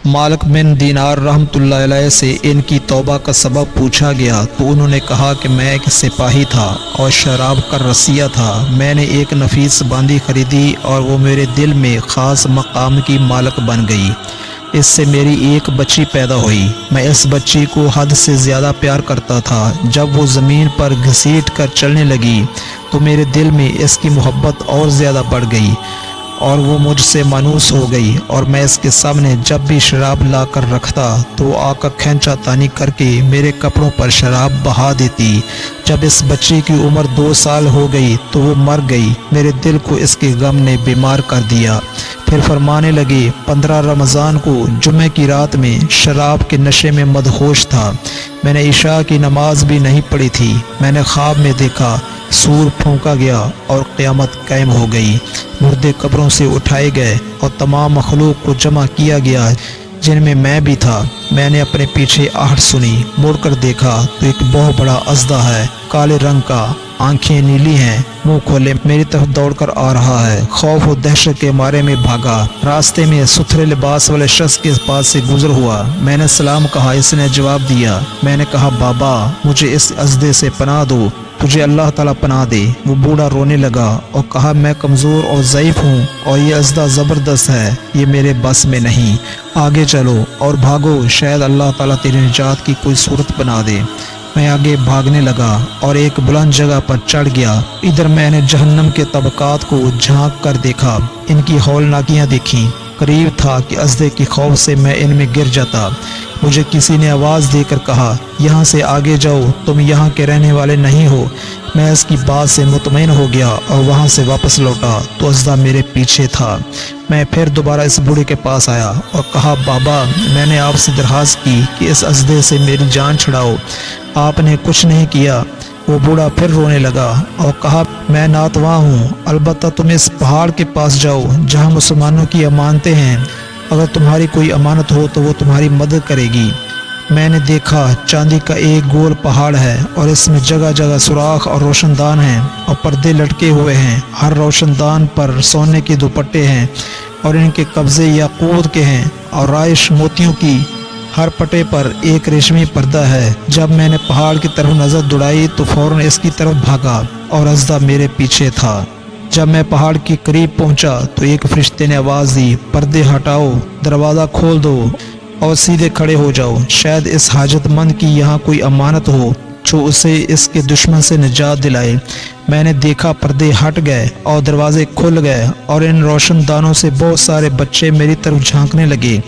मालिक बिन दीनार रहमतुल्लाह अलैह से इनकी तौबा का सबब पूछा गया तो उन्होंने कहा कि मैं एक सिपाही था और शराब का रसिया था। मैंने एक नफीस बांदी खरीदी और वो मेरे दिल में ख़ास मकाम की मालिक बन गई। इससे मेरी एक बच्ची पैदा हुई। मैं इस बच्ची को हद से ज़्यादा प्यार करता था। जब वो ज़मीन पर घसीट कर चलने लगी तो मेरे दिल में इसकी मोहब्बत और ज़्यादा बढ़ गई और वो मुझसे मानूस हो गई। और मैं इसके सामने जब भी शराब ला कर रखता तो आकर खींचा तानी करके मेरे कपड़ों पर शराब बहा देती। जब इस बच्ची की उम्र 2 साल हो गई तो वो मर गई। मेरे दिल को इसके गम ने बीमार कर दिया। फिर फरमाने लगे, 15 रमज़ान को जुम्मे की रात में शराब के नशे में मदहोश था। मैंने इशा की नमाज भी नहीं पढ़ी थी। मैंने ख्वाब में देखा सूर फूंका गया और क़यामत कायम हो गई। मुर्दे कब्रों से उठाए गए और तमाम मखलूक को जमा किया गया जिनमें मैं भी था। मैंने अपने पीछे आहट सुनी, मुड़कर देखा तो एक बहुत बड़ा अज़दा है, काले रंग का, आंखें नीली हैं, मुंह खोले मेरी तरफ दौड़कर आ रहा है। खौफ और दहशत के मारे में भागा। रास्ते में सुथरे लिबास वाले शख्स के पास से गुजर हुआ। मैंने सलाम कहा, इसने जवाब दिया। मैंने कहा, बाबा मुझे इस अज़दे से पनाह दो, तुझे अल्लाह ताला पनाह दे। वो बूढ़ा रोने लगा और कहा, मैं कमज़ोर और ज़ईफ़ हूँ और ये अज़दा ज़बरदस्त है, ये मेरे बस में नहीं। आगे चलो और भागो, शायद अल्लाह ताला तेरी निजात की कोई सूरत बना दे। मैं आगे भागने लगा और एक बुलंद जगह पर चढ़ गया। इधर मैंने जहन्नम के तबकात को झांक कर देखा, इनकी हौलनाकियाँ देखीं। करीब था कि अज़दे की खौफ से मैं इनमें गिर जाता। मुझे किसी ने आवाज़ देकर कहा, यहाँ से आगे जाओ, तुम यहाँ के रहने वाले नहीं हो। मैं इसकी बात से मुतमईन हो गया और वहाँ से वापस लौटा तो अज़दा मेरे पीछे था। मैं फिर दोबारा इस बूढ़े के पास आया और कहा, बाबा मैंने आपसे दरख्वास्त की कि इस अज़दे से मेरी जान छुड़ाओ, आपने कुछ नहीं किया। वो बूढ़ा फिर रोने लगा और कहा, मैं नातवा हूँ, अलबत्ता तुम इस पहाड़ के पास जाओ जहाँ मुसलमानों की अमानतें हैं। अगर तुम्हारी कोई अमानत हो तो वो तुम्हारी मदद करेगी। मैंने देखा चांदी का एक गोल पहाड़ है और इसमें जगह जगह सुराख और रोशनदान हैं और पर्दे लटके हुए हैं। हर रोशनदान पर सोने के दुपट्टे हैं और इनके कब्जे याकूत के हैं और राइश मोतियों की। हर पटे पर एक रेशमी पर्दा है। जब मैंने पहाड़ की तरफ नज़र दौड़ाई तो फौरन इसकी तरफ भागा और अज़दा मेरे पीछे था। जब मैं पहाड़ के करीब पहुंचा तो एक फरिश्ते ने आवाज़ दी, पर्दे हटाओ, दरवाज़ा खोल दो और सीधे खड़े हो जाओ। शायद इस हाजतमंद की यहाँ कोई अमानत हो जो उसे इसके दुश्मन से निजात दिलाए। मैंने देखा पर्दे हट गए और दरवाजे खुल गए और इन रोशनदानों से बहुत सारे बच्चे मेरी तरफ झांकने लगे।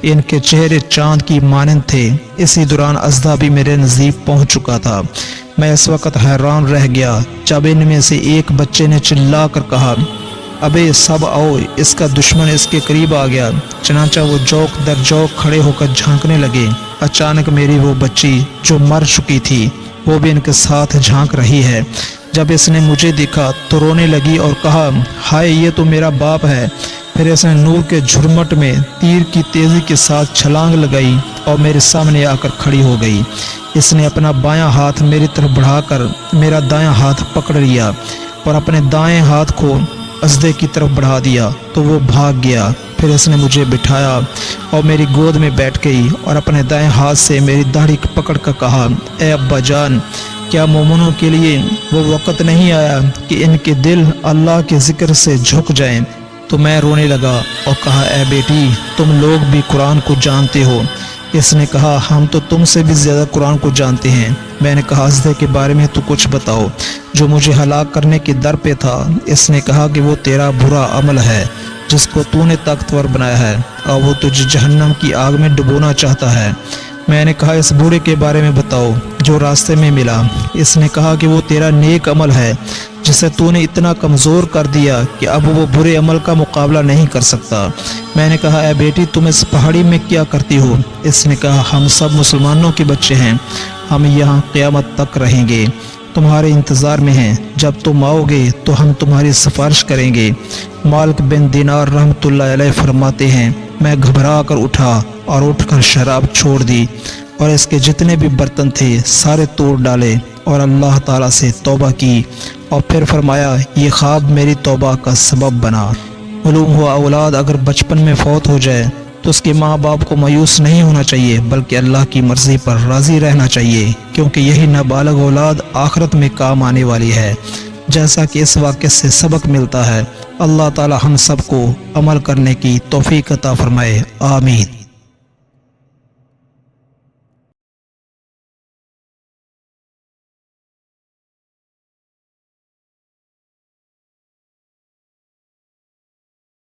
इनके चेहरे चांद की मानंद थे। इसी दौरान अज़दा भी मेरे नज़दीक पहुंच चुका था। मैं इस वक्त हैरान रह गया जब इनमें से एक बच्चे ने चिल्ला कर कहा, अबे सब आओ, इसका दुश्मन इसके करीब आ गया। चनाचा वो जौक दर जौक खड़े होकर झांकने लगे। अचानक मेरी वो बच्ची जो मर चुकी थी वो भी इनके साथ झांक रही है। जब इसने मुझे देखा तो रोने लगी और कहा, हाय ये तो मेरा बाप है। फिर इसने नूर के झुरमट में तीर की तेज़ी के साथ छलांग लगाई और मेरे सामने आकर खड़ी हो गई। इसने अपना बायां हाथ मेरी तरफ बढ़ाकर मेरा दायां हाथ पकड़ लिया और अपने दाएं हाथ को अज़दे की तरफ बढ़ा दिया तो वो भाग गया। फिर इसने मुझे बिठाया और मेरी गोद में बैठ गई और अपने दाएं हाथ से मेरी दाढ़ी पकड़ कर कहा, ए अब्बा जान, क्या मोमिनों के लिए वो वक़्त नहीं आया कि इनके दिल अल्लाह के ज़िक्र से झुक जाएं? तो मैं रोने लगा और कहा, ए बेटी, तुम लोग भी कुरान को जानते हो। इसने कहा, हम तो तुमसे भी ज़्यादा कुरान को जानते हैं। मैंने कहा, अज़दे के बारे में तो कुछ बताओ जो मुझे हलाक करने के दर पे था। इसने कहा कि वो तेरा बुरा अमल है जिसको तूने ताकतवर बनाया है और वो तुझे जहन्नम की आग में डुबोना चाहता है। मैंने कहा, इस बूढ़े के बारे में बताओ जो रास्ते में मिला। इसने कहा कि वो तेरा नेक अमल है जिसे तूने इतना कमज़ोर कर दिया कि अब वो बुरे अमल का मुकाबला नहीं कर सकता। मैंने कहा, ए बेटी, तुम इस पहाड़ी में क्या करती हो? इसने कहा, हम सब मुसलमानों के बच्चे हैं, हम यहाँ क़यामत तक रहेंगे, तुम्हारे इंतज़ार में हैं। जब तुम आओगे तो हम तुम्हारी सिफारिश करेंगे। मालिक बिन दीनार रहमतुल्लाह अलैह फरमाते हैं, मैं घबरा कर उठा और उठकर शराब छोड़ दी और इसके जितने भी बर्तन थे सारे तोड़ डाले और अल्लाह ताला से तौबा की और फिर फरमाया, ये ख्वाब मेरी तौबा का सबब बना। मालूम हुआ औलाद अगर बचपन में फौत हो जाए تو اس کے ماں باپ کو مایوس نہیں ہونا چاہیے بلکہ اللہ کی مرضی پر راضی رہنا چاہیے، کیونکہ یہی نابالغ اولاد آخرت میں کام آنے والی ہے، جیسا کہ اس واقعے سے سبق ملتا ہے۔ اللہ تعالی ہم سب کو عمل کرنے کی توفیق عطا فرمائے، آمین۔